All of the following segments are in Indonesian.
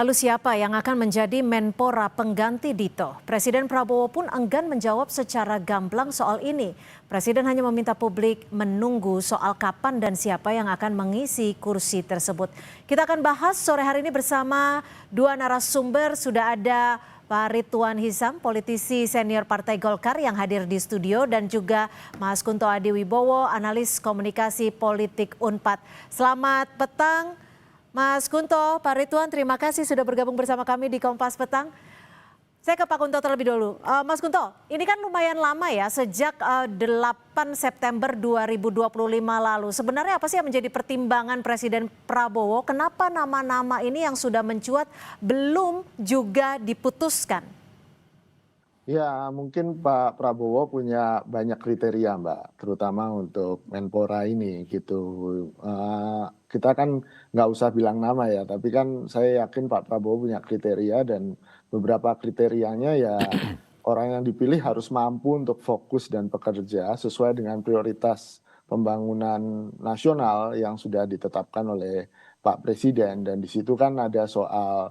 Lalu siapa yang akan menjadi Menpora pengganti Dito? Presiden Prabowo pun enggan menjawab secara gamblang soal ini. Presiden hanya meminta publik menunggu soal kapan dan siapa yang akan mengisi kursi tersebut. Kita akan bahas sore hari ini bersama dua narasumber. Sudah ada Pak Ridwan Hisam, politisi senior Partai Golkar yang hadir di studio, dan juga Mas Kunto Adiwibowo, analis komunikasi politik Unpad. Selamat petang. Mas Kunto, Pak Ridwan, terima kasih sudah bergabung bersama kami di Kompas Petang. Saya ke Pak Kunto terlebih dulu. Mas Kunto, ini kan lumayan lama ya, sejak 8 September 2025 lalu. Sebenarnya apa sih yang menjadi pertimbangan Presiden Prabowo? Kenapa nama-nama ini yang sudah mencuat belum juga diputuskan? Ya, mungkin Pak Prabowo punya banyak kriteria, Mbak, terutama untuk Menpora ini gitu. Kita kan nggak usah bilang nama ya, tapi kan saya yakin Pak Prabowo punya kriteria, dan beberapa kriterianya ya orang yang dipilih harus mampu untuk fokus dan bekerja sesuai dengan prioritas pembangunan nasional yang sudah ditetapkan oleh Pak Presiden. Dan di situ kan ada soal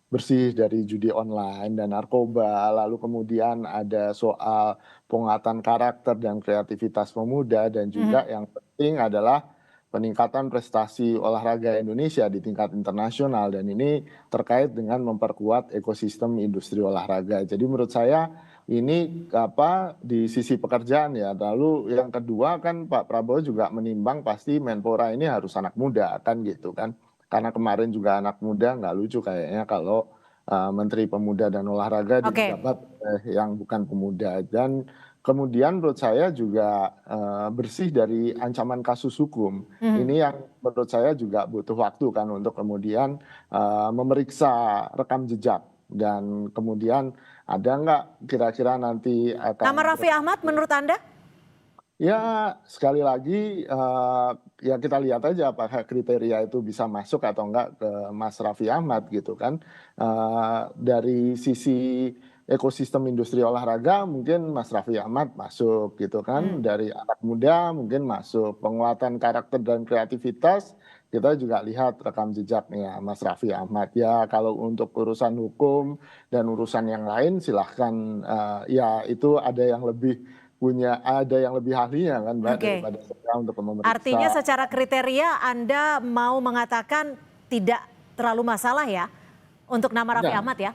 bersih dari judi online dan narkoba, lalu kemudian ada soal penguatan karakter dan kreativitas pemuda, dan juga yang penting adalah peningkatan prestasi olahraga Indonesia di tingkat internasional, dan ini terkait dengan memperkuat ekosistem industri olahraga. Jadi menurut saya ini di sisi pekerjaan ya. Lalu yang kedua kan Pak Prabowo juga menimbang pasti Menpora ini harus anak muda kan gitu kan. Karena kemarin juga anak muda, nggak lucu kayaknya kalau Menteri Pemuda dan Olahraga dijabat yang bukan pemuda. Dan kemudian menurut saya juga bersih dari ancaman kasus hukum. Ini yang menurut saya juga butuh waktu kan untuk kemudian memeriksa rekam jejak. Dan kemudian ada nggak kira-kira nanti akan... Nama Raffi Ahmad menurut Anda? Ya, sekali lagi ya kita lihat aja apakah kriteria itu bisa masuk atau enggak ke Mas Raffi Ahmad gitu kan. Dari sisi ekosistem industri olahraga mungkin Mas Raffi Ahmad masuk gitu kan. Dari anak muda mungkin masuk. Penguatan karakter dan kreativitas kita juga lihat rekam jejaknya Mas Raffi Ahmad. Ya kalau untuk urusan hukum dan urusan yang lain silahkan, ya itu ada yang lebih ahlinya kan Mbak, daripada saya untuk memeriksa. Artinya secara kriteria Anda mau mengatakan tidak terlalu masalah ya untuk nama Raffi Ahmad ya?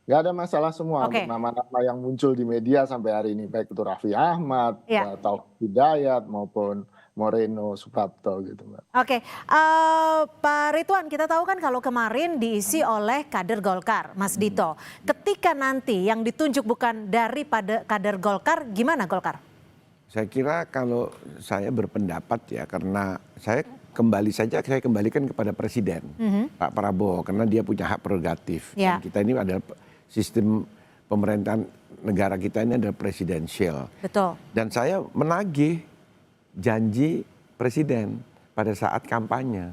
Nggak ada masalah semua untuk nama-nama yang muncul di media sampai hari ini, baik itu Raffi Ahmad, Taufik Hidayat maupun Moreno Suprapto gitu Mbak. Pak Ridwan, kita tahu kan kalau kemarin diisi oleh kader Golkar, Mas Dito. Ketika nanti yang ditunjuk bukan daripada kader Golkar, gimana Golkar? Saya kira kalau saya berpendapat ya, karena saya kembalikan kepada Presiden, Pak Prabowo, karena dia punya hak prerogatif. Dan kita ini adalah sistem pemerintahan negara kita ini adalah presidensial. Betul. Dan saya menagih janji Presiden pada saat kampanye.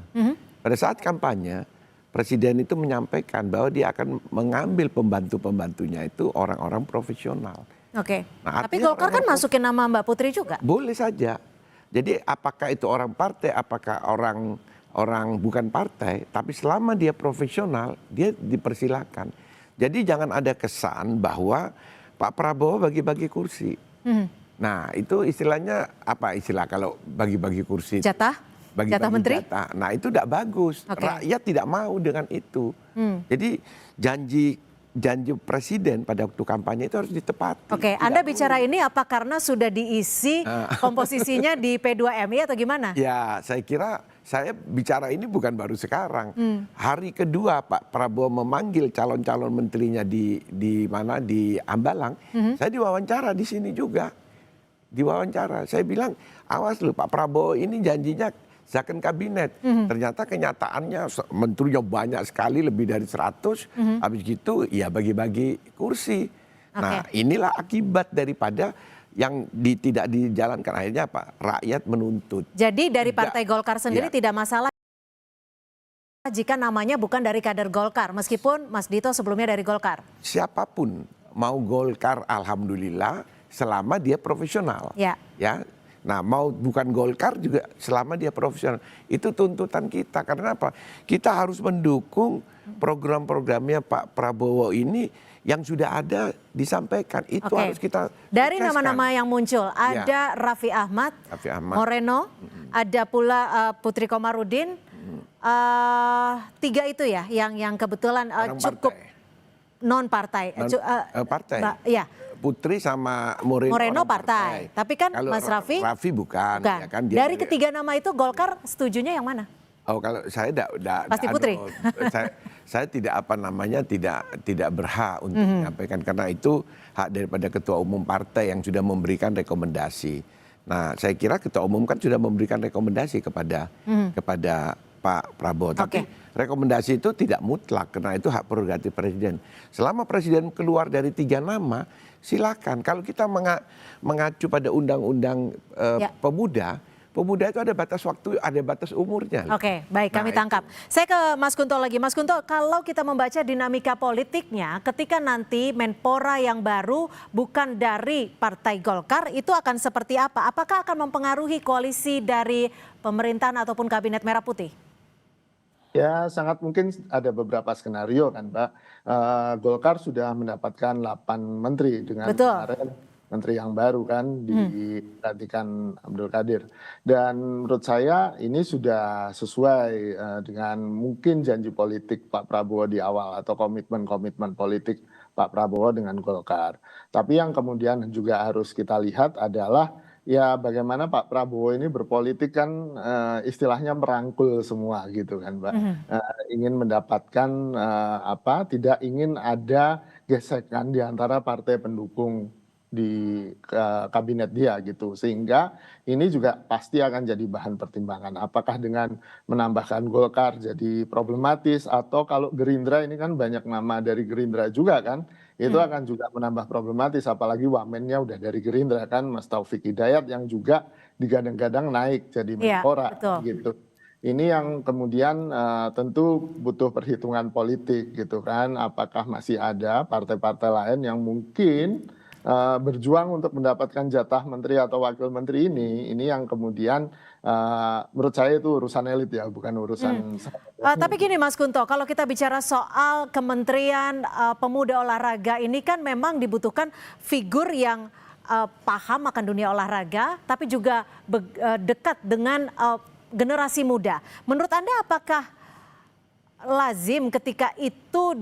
Pada saat kampanye, Presiden itu menyampaikan bahwa dia akan mengambil pembantu-pembantunya itu orang-orang profesional. Nah, tapi Golkar kan masukin nama Mbak Putri juga? Boleh saja. Jadi apakah itu orang partai, apakah orang bukan partai, tapi selama dia profesional, dia dipersilakan. Jadi jangan ada kesan bahwa Pak Prabowo bagi-bagi kursi. Nah itu istilahnya apa istilah kalau bagi-bagi kursi? Jatah? Jatah menteri? Jatah. Nah itu tidak bagus. Rakyat tidak mau dengan itu. Jadi janji Presiden pada waktu kampanye itu harus ditepati. Anda bicara ini apa karena sudah diisi komposisinya di P2MI atau gimana? Ya, saya kira saya bicara ini bukan baru sekarang. Hari kedua Pak Prabowo memanggil calon-calon menterinya di Ambalang, saya diwawancara di sini juga. Diwawancara, saya bilang awas lu Pak Prabowo ini janjinya second kabinet. Ternyata kenyataannya menterinya banyak sekali, lebih dari 100. Habis gitu ya bagi-bagi kursi. Nah inilah akibat daripada yang tidak dijalankan. Akhirnya apa? Rakyat menuntut. Jadi dari Partai Golkar sendiri tidak masalah jika namanya bukan dari kader Golkar, meskipun Mas Dito sebelumnya dari Golkar? Siapapun mau Golkar alhamdulillah selama dia profesional. Ya. Nah mau bukan Golkar juga selama dia profesional. Itu tuntutan kita. Karena apa? Kita harus mendukung program-programnya Pak Prabowo ini yang sudah ada disampaikan. Itu harus kita dari sukseskan. nama-nama yang muncul ada Raffi Ahmad, Moreno, ada pula Putri Komarudin. 3 itu ya yang kebetulan cukup non partai. Partai. Ya. Putri sama Moreno partai. Tapi kan kalau Mas Raffi bukan. Ya kan, dari ketiga nama itu Golkar setujunya yang mana? Oh, kalau saya pasti Putri. Saya tidak berhak untuk menyampaikan, karena itu hak daripada ketua umum partai yang sudah memberikan rekomendasi. Nah, saya kira ketua umum kan sudah memberikan rekomendasi kepada Pak Prabowo. Tapi rekomendasi itu tidak mutlak, karena itu hak prerogatif presiden. Selama presiden keluar dari 3 nama, silakan. Kalau kita mengacu pada undang-undang pemuda itu ada batas waktu, ada batas umurnya. Oke, baik, kami tangkap. Saya ke Mas Kunto lagi. Mas Kunto, kalau kita membaca dinamika politiknya, ketika nanti Menpora yang baru bukan dari Partai Golkar, itu akan seperti apa? Apakah akan mempengaruhi koalisi dari pemerintahan ataupun Kabinet Merah Putih? Ya, sangat mungkin ada beberapa skenario kan, Mbak. Golkar sudah mendapatkan 8 menteri dengan kemarin menteri yang baru kan digantikan Abdul Qadir. Dan menurut saya ini sudah sesuai dengan mungkin janji politik Pak Prabowo di awal atau komitmen-komitmen politik Pak Prabowo dengan Golkar. Tapi yang kemudian juga harus kita lihat adalah ya bagaimana Pak Prabowo ini berpolitik kan istilahnya merangkul semua gitu kan, Mbak. Ingin mendapatkan tidak ingin ada gesekan di antara partai pendukung di kabinet dia gitu, sehingga ini juga pasti akan jadi bahan pertimbangan apakah dengan menambahkan Golkar jadi problematis, atau kalau Gerindra ini kan banyak nama dari Gerindra juga kan, itu akan juga menambah problematis, apalagi wamennya udah dari Gerindra kan, Mas Taufik Hidayat yang juga digadang-gadang naik jadi Menpora gitu. Ini yang kemudian tentu butuh perhitungan politik gitu kan, apakah masih ada partai-partai lain yang mungkin berjuang untuk mendapatkan jatah menteri atau wakil menteri ini yang kemudian menurut saya itu urusan elit ya, bukan urusan tapi gini Mas Kunto, kalau kita bicara soal Kementerian Pemuda Olahraga ini kan memang dibutuhkan figur yang paham akan dunia olahraga, tapi juga dekat dengan generasi muda. Menurut Anda apakah lazim ketika itu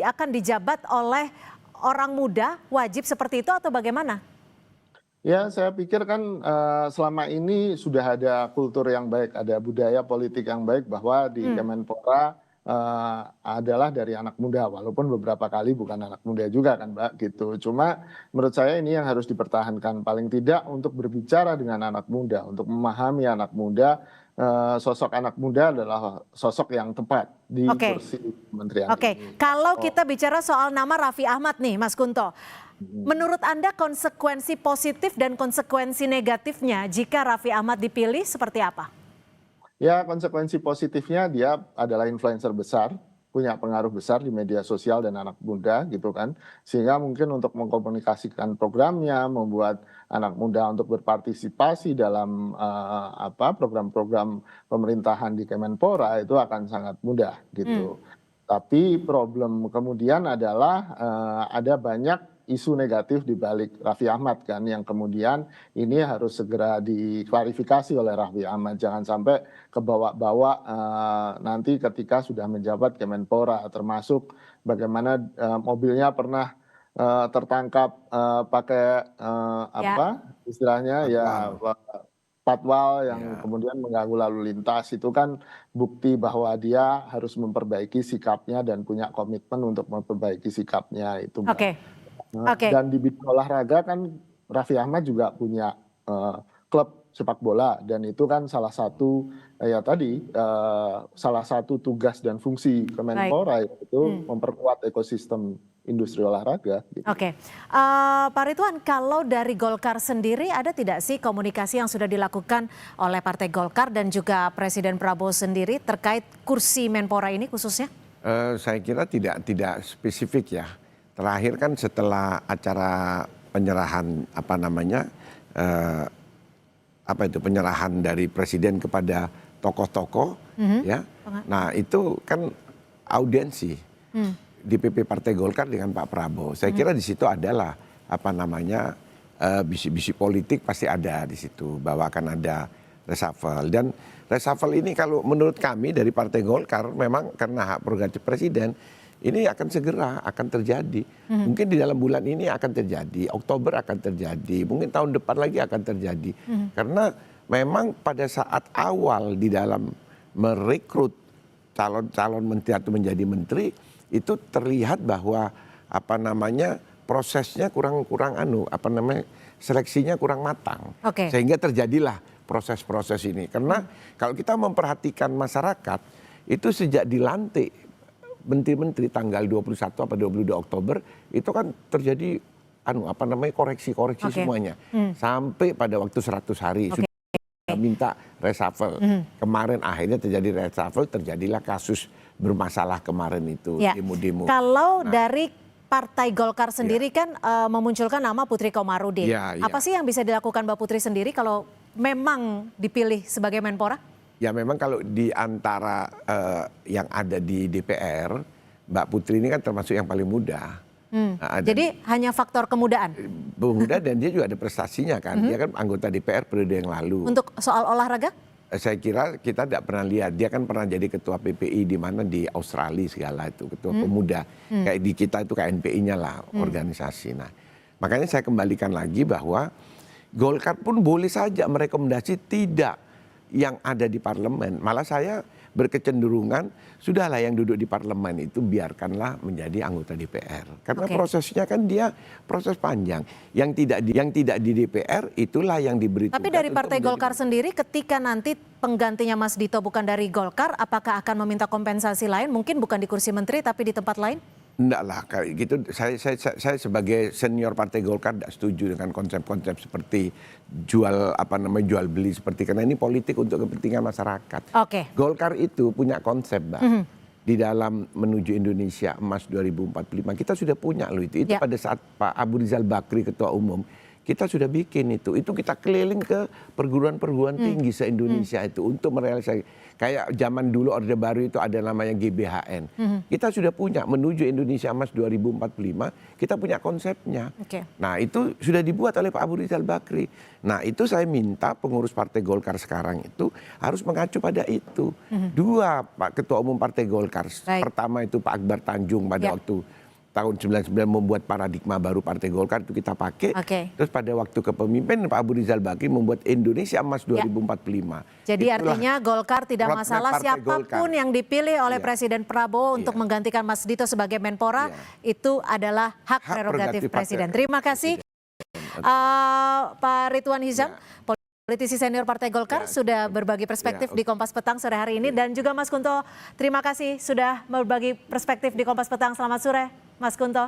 akan dijabat oleh orang muda, wajib seperti itu atau bagaimana? Ya, saya pikir kan selama ini sudah ada kultur yang baik, ada budaya politik yang baik bahwa di Kemenpora adalah dari anak muda, walaupun beberapa kali bukan anak muda juga kan, Mbak, gitu. Cuma menurut saya ini yang harus dipertahankan, paling tidak untuk berbicara dengan anak muda, untuk memahami anak muda. Sosok anak muda adalah sosok yang tepat di kursi kementerian ini. Kalau kita bicara soal nama Raffi Ahmad nih, Mas Kunto, menurut Anda konsekuensi positif dan konsekuensi negatifnya jika Raffi Ahmad dipilih seperti apa? Ya, konsekuensi positifnya dia adalah influencer besar, punya pengaruh besar di media sosial dan anak muda gitu kan, sehingga mungkin untuk mengkomunikasikan programnya, membuat anak muda untuk berpartisipasi dalam program-program pemerintahan di Kemenpora itu akan sangat mudah gitu. Tapi problem kemudian adalah ada banyak isu negatif di balik Raffi Ahmad kan, yang kemudian ini harus segera diklarifikasi oleh Raffi Ahmad, jangan sampai kebawa-bawa nanti ketika sudah menjabat Kemenpora, termasuk bagaimana mobilnya pernah tertangkap pakai istilahnya patwal yang kemudian mengganggu lalu lintas, itu kan bukti bahwa dia harus memperbaiki sikapnya dan punya komitmen untuk memperbaiki sikapnya itu. Dan di bidang olahraga kan Raffi Ahmad juga punya klub sepak bola, dan itu kan salah satu salah satu tugas dan fungsi Kemenpora itu memperkuat ekosistem industri olahraga. Gitu. Pak Ridwan, kalau dari Golkar sendiri ada tidak sih komunikasi yang sudah dilakukan oleh Partai Golkar dan juga Presiden Prabowo sendiri terkait kursi Menpora ini khususnya? Saya kira tidak spesifik ya. Terakhir kan setelah acara penyerahan penyerahan dari presiden kepada tokoh-tokoh ya. Nah, itu kan audiensi DPP Partai Golkar dengan Pak Prabowo. Saya kira di situ adalah apa namanya bisi-bisi politik pasti ada di situ bahwa akan ada reshuffle. Dan reshuffle ini kalau menurut kami dari Partai Golkar memang karena hak prerogatif presiden ini akan segera akan terjadi. Mungkin di dalam bulan ini akan terjadi, Oktober akan terjadi, mungkin tahun depan lagi akan terjadi. Karena memang pada saat awal di dalam merekrut calon-calon menteri atau menjadi menteri itu terlihat bahwa apa namanya prosesnya kurang seleksinya kurang matang. Sehingga terjadilah proses-proses ini. Karena kalau kita memperhatikan masyarakat itu sejak dilantik menteri-menteri tanggal 21 atau 22 Oktober itu kan terjadi koreksi-koreksi semuanya. Sampai pada waktu 100 hari sudah minta reshuffle. Kemarin akhirnya terjadi reshuffle, terjadilah kasus bermasalah kemarin itu, demo-demo. Kalau dari Partai Golkar sendiri kan memunculkan nama Putri Komarudin. Apa sih yang bisa dilakukan Mbak Putri sendiri kalau memang dipilih sebagai Menpora? Ya memang kalau di antara yang ada di DPR, Mbak Putri ini kan termasuk yang paling muda. Jadi hanya faktor kemudaan? Muda dan dia juga ada prestasinya kan. Dia kan anggota DPR periode yang lalu. Untuk soal olahraga? Saya kira kita tidak pernah lihat. Dia kan pernah jadi ketua PPI di mana di Australia segala itu. Ketua pemuda. Kayak di kita itu KNPI-nya lah organisasi. Nah makanya saya kembalikan lagi bahwa Golkar pun boleh saja merekomendasi tidak yang ada di parlemen. Malah saya berkecenderungan sudahlah yang duduk di parlemen itu biarkanlah menjadi anggota DPR. Karena prosesnya kan dia proses panjang. Yang tidak di DPR itulah yang diberi. Tapi dari Partai Golkar sendiri ketika nanti penggantinya Mas Dito bukan dari Golkar, apakah akan meminta kompensasi lain? Mungkin bukan di kursi menteri tapi di tempat lain? Enggak lah, kayak gitu. Saya sebagai senior Partai Golkar tidak setuju dengan konsep-konsep seperti jual beli seperti karena ini politik untuk kepentingan masyarakat. Golkar itu punya konsep, Mbak. Di dalam menuju Indonesia Emas 2045 kita sudah punya loh itu. Itu pada saat Pak Abu Rizal Bakri ketua umum kita sudah bikin itu kita keliling ke perguruan-perguruan tinggi se-Indonesia itu untuk merealisasi. Kayak zaman dulu Orde Baru itu ada namanya GBHN. Kita sudah punya menuju Indonesia Emas 2045, kita punya konsepnya. Nah itu sudah dibuat oleh Pak Abu Rizal Bakri. Nah itu saya minta pengurus Partai Golkar sekarang itu harus mengacu pada itu. Dua Pak Ketua Umum Partai Golkar. Pertama itu Pak Akbar Tanjung pada waktu tahun 99 membuat paradigma baru Partai Golkar itu kita pakai. Terus pada waktu kepemimpinan Pak Abu Rizal Bakri membuat Indonesia Emas 2045. Jadi artinya Golkar tidak masalah siapapun yang dipilih oleh Presiden Prabowo untuk menggantikan Mas Dito sebagai Menpora itu adalah hak prerogatif Presiden. Terima kasih Pak Ridwan Hizam, politisi senior Partai Golkar sudah berbagi perspektif di Kompas Petang sore hari ini dan juga Mas Kunto, terima kasih sudah berbagi perspektif di Kompas Petang. Selamat sore Mas Kunto.